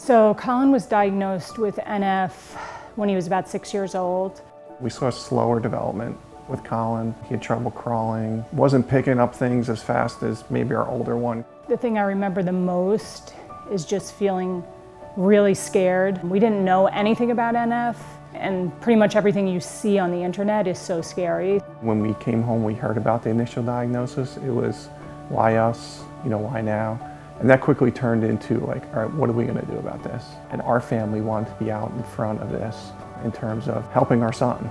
So Colin was diagnosed with NF when he was about 6 years old. We saw slower development with Colin. He had trouble crawling, wasn't picking up things as fast as maybe our older one. The thing I remember the most is just feeling really scared. We didn't know anything about NF, and pretty much everything you see on the internet is so scary. When we came home, we heard about the initial diagnosis. It was, why us? Why now? And that quickly turned into like, all right, what are we gonna do about this? And our family wanted to be out in front of this in terms of helping our son.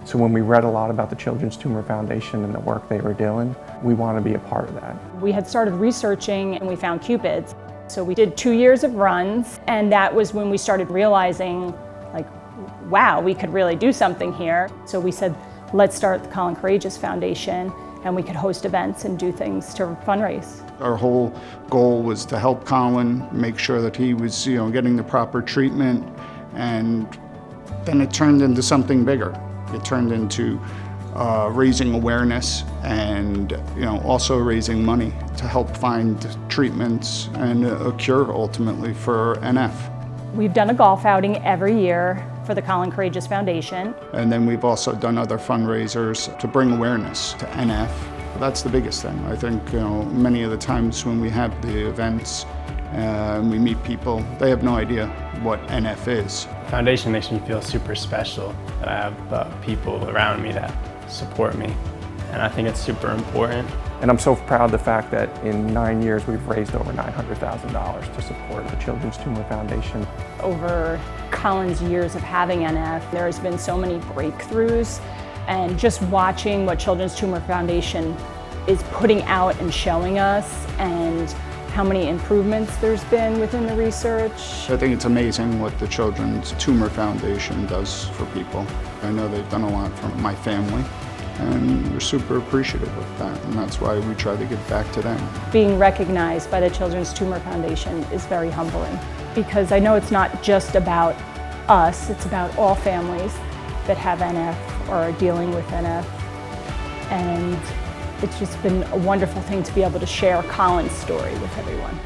So when we read a lot about the Children's Tumor Foundation and the work they were doing, we want to be a part of that. We had started researching and we found Cupids. So we did 2 years of runs, and that was when we started realizing, like, wow, we could really do something here. So we said, let's start the Colin Courageous Foundation, and we could host events and do things to fundraise. Our whole goal was to help Colin, make sure that he was, getting the proper treatment, and then it turned into something bigger. It turned into raising awareness and also raising money to help find treatments and a cure ultimately for NF. We've done a golf outing every year for the Colin Courageous Foundation. And then we've also done other fundraisers to bring awareness to NF. That's the biggest thing. I think many of the times when we have the events and we meet people, they have no idea what NF is. The foundation makes me feel super special that I have people around me that support me, and I think it's super important. And I'm so proud of the fact that in 9 years we've raised over $900,000 to support the Children's Tumor Foundation. Over Colin's years of having NF, there has been so many breakthroughs, and just watching what Children's Tumor Foundation is putting out and showing us, and how many improvements there's been within the research. I think it's amazing what the Children's Tumor Foundation does for people. I know they've done a lot for my family, and we're super appreciative of that, and that's why we try to give back to them. Being recognized by the Children's Tumor Foundation is very humbling, because I know it's not just about us, it's about all families that have NF or are dealing with NF. And it's just been a wonderful thing to be able to share Colin's story with everyone.